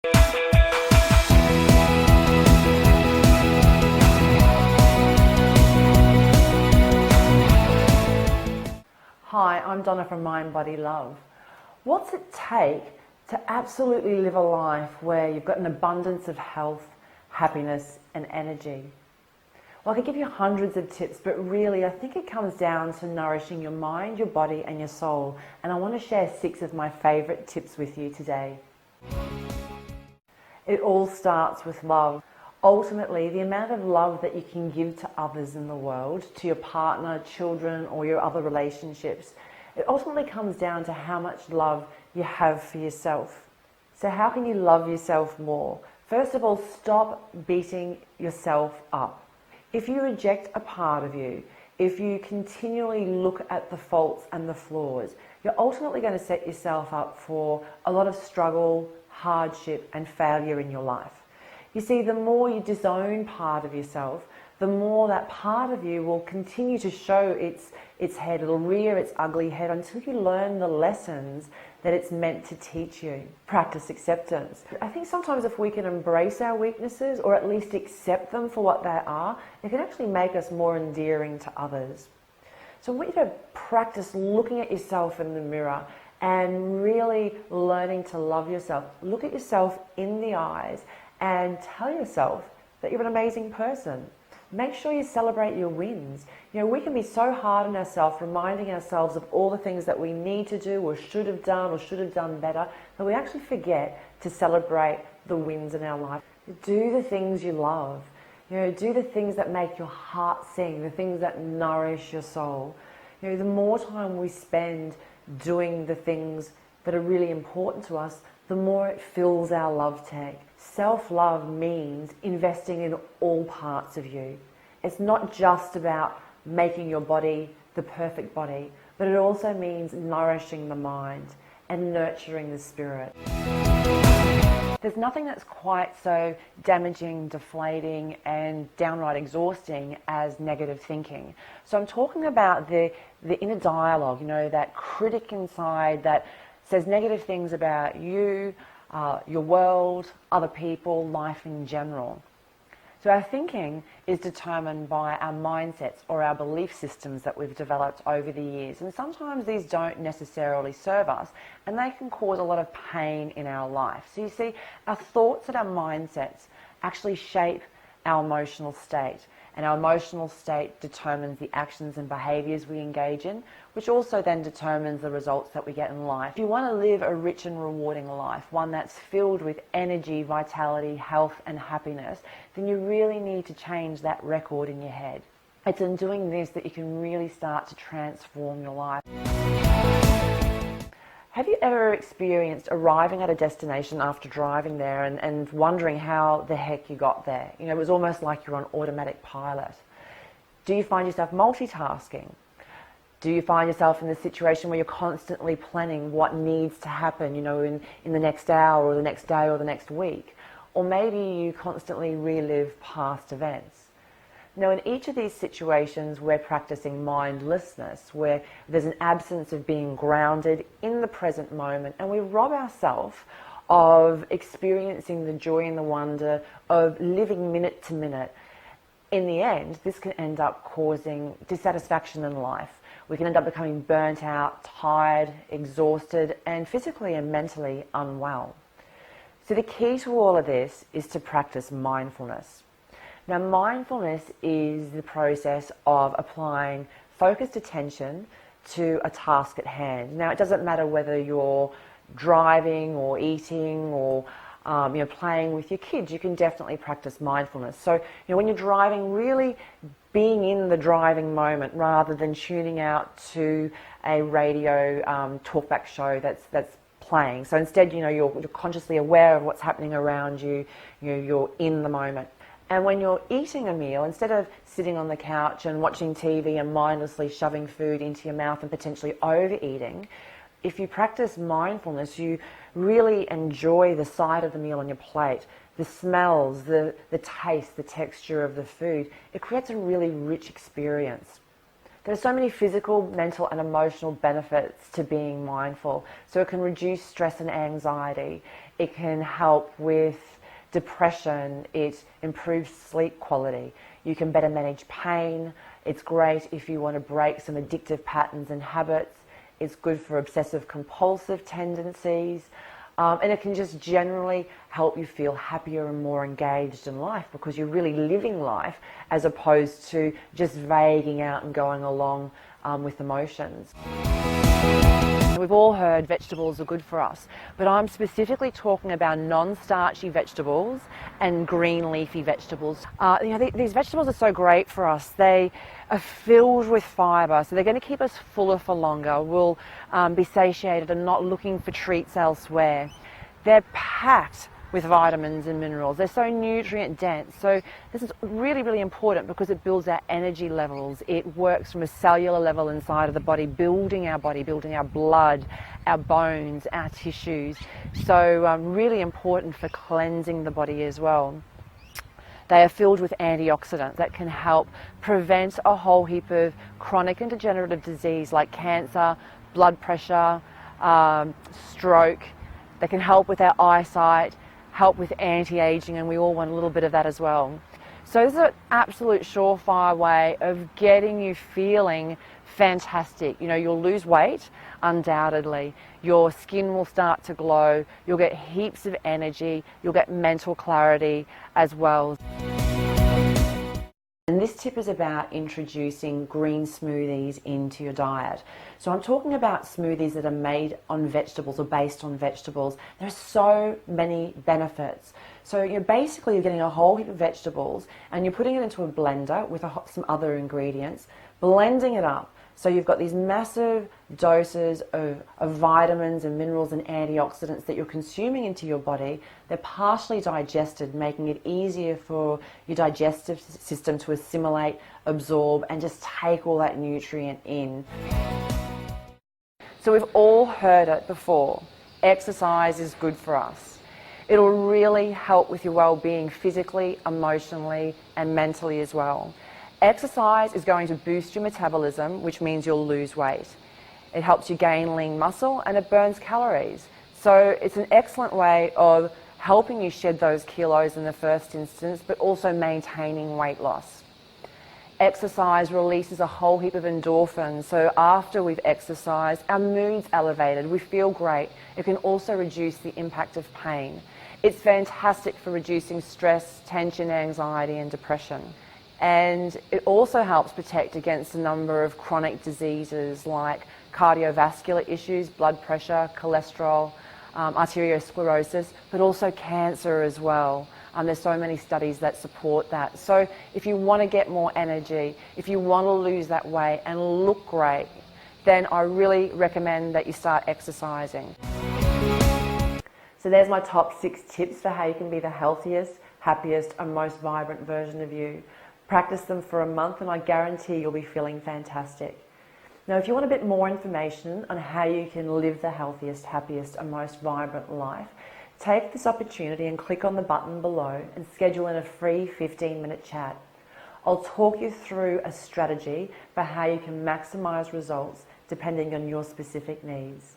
Hi, I'm Donna from Mind, Body, Love. What's it take to absolutely live a life where you've got an abundance of health, happiness and energy? Well, I could give you hundreds of tips, but really I think it comes down to nourishing your mind, your body and your soul. And I want to share 6 of my favourite tips with you today. It all starts with love. Ultimately, the amount of love that you can give to others in the world, to your partner, children, or your other relationships, it ultimately comes down to how much love you have for yourself. So how can you love yourself more? First of all, stop beating yourself up. If you reject a part of you, if you continually look at the faults and the flaws, you're ultimately going to set yourself up for a lot of struggle, hardship, and failure in your life. You see, the more you disown part of yourself, the more that part of you will continue to show its head. It'll rear its ugly head until you learn the lessons that it's meant to teach you. Practice acceptance. I think sometimes if we can embrace our weaknesses, or at least accept them for what they are, it can actually make us more endearing to others. So I want you to practice looking at yourself in the mirror and really learning to love yourself. Look at yourself in the eyes and tell yourself that you're an amazing person. Make sure you celebrate your wins. You know, we can be so hard on ourselves, reminding ourselves of all the things that we need to do or should have done better, that we actually forget to celebrate the wins in our life. Do the things you love. You know, do the things that make your heart sing, the things that nourish your soul. You know, the more time we spend doing the things that are really important to us, the more it fills our love tank. Self-love means investing in all parts of you. It's not just about making your body the perfect body, but it also means nourishing the mind and nurturing the spirit. There's nothing that's quite so damaging, deflating, and downright exhausting as negative thinking. So I'm talking about the inner dialogue, you know, that critic inside that says negative things about you, your world, other people, life in general. So our thinking is determined by our mindsets or our belief systems that we've developed over the years. And sometimes these don't necessarily serve us, and they can cause a lot of pain in our life. So you see, our thoughts and our mindsets actually shape our emotional state. And our emotional state determines the actions and behaviours we engage in, which also then determines the results that we get in life. If you want to live a rich and rewarding life, one that's filled with energy, vitality, health and happiness, then you really need to change that record in your head. It's in doing this that you can really start to transform your life. Have you ever experienced arriving at a destination after driving there and wondering how the heck you got there? You know, it was almost like you're on automatic pilot. Do you find yourself multitasking? Do you find yourself in the situation where you're constantly planning what needs to happen, you know, in the next hour or the next day or the next week? Or maybe you constantly relive past events. Now, in each of these situations, we're practicing mindlessness, where there's an absence of being grounded in the present moment, and we rob ourselves of experiencing the joy and the wonder of living minute to minute. In the end, this can end up causing dissatisfaction in life. We can end up becoming burnt out, tired, exhausted, and physically and mentally unwell. So the key to all of this is to practice mindfulness. Now, mindfulness is the process of applying focused attention to a task at hand. Now, it doesn't matter whether you're driving or eating or playing with your kids. You can definitely practice mindfulness. So, when you're driving, really being in the driving moment rather than tuning out to a radio talkback show that's playing. So instead, you're consciously aware of what's happening around you. You're in the moment. And when you're eating a meal, instead of sitting on the couch and watching TV and mindlessly shoving food into your mouth and potentially overeating, if you practice mindfulness, you really enjoy the sight of the meal on your plate, the smells, the taste, the texture of the food. It creates a really rich experience. There's so many physical, mental and emotional benefits to being mindful. So it can reduce stress and anxiety. It can help with depression. It improves sleep quality. You can better manage pain. It's great if you want to break some addictive patterns and habits. It's good for obsessive compulsive tendencies. And it can just generally help you feel happier and more engaged in life because you're really living life as opposed to just vaguing out and going along with emotions. We've all heard vegetables are good for us, but I'm specifically talking about non-starchy vegetables and green leafy vegetables. These vegetables are so great for us. They are filled with fibre, so they're going to keep us fuller for longer. We'll be satiated and not looking for treats elsewhere. They're packed with vitamins and minerals. They're so nutrient dense. So this is really, really important because it builds our energy levels. It works from a cellular level inside of the body, building our blood, our bones, our tissues. So really important for cleansing the body as well. They are filled with antioxidants that can help prevent a whole heap of chronic and degenerative disease like cancer, blood pressure, stroke. They can help with our eyesight, help with anti-aging, and we all want a little bit of that as well. So this is an absolute surefire way of getting you feeling fantastic. You'll lose weight, undoubtedly. Your skin will start to glow. You'll get heaps of energy. You'll get mental clarity as well. And this tip is about introducing green smoothies into your diet. So I'm talking about smoothies that are made on vegetables or based on vegetables. There's so many benefits. So basically you're getting a whole heap of vegetables and you're putting it into a blender with some other ingredients, blending it up. So you've got these massive doses of vitamins and minerals and antioxidants that you're consuming into your body. They're partially digested, making it easier for your digestive system to assimilate, absorb, and just take all that nutrient in. So we've all heard it before. Exercise is good for us. It'll really help with your well-being physically, emotionally, and mentally as well. Exercise is going to boost your metabolism, which means you'll lose weight. It helps you gain lean muscle and it burns calories. So it's an excellent way of helping you shed those kilos in the first instance, but also maintaining weight loss. Exercise releases a whole heap of endorphins. So after we've exercised, our mood's elevated, we feel great. It can also reduce the impact of pain. It's fantastic for reducing stress, tension, anxiety, and depression. And it also helps protect against a number of chronic diseases like cardiovascular issues, blood pressure, cholesterol, arteriosclerosis, but also cancer as well. There's so many studies that support that. So if you want to get more energy, if you want to lose that weight and look great, then I really recommend that you start exercising. So there's my top 6 tips for how you can be the healthiest, happiest, and most vibrant version of you. Practice them for a month and I guarantee you'll be feeling fantastic. Now, if you want a bit more information on how you can live the healthiest, happiest, and most vibrant life, take this opportunity and click on the button below and schedule in a free 15-minute chat. I'll talk you through a strategy for how you can maximize results depending on your specific needs.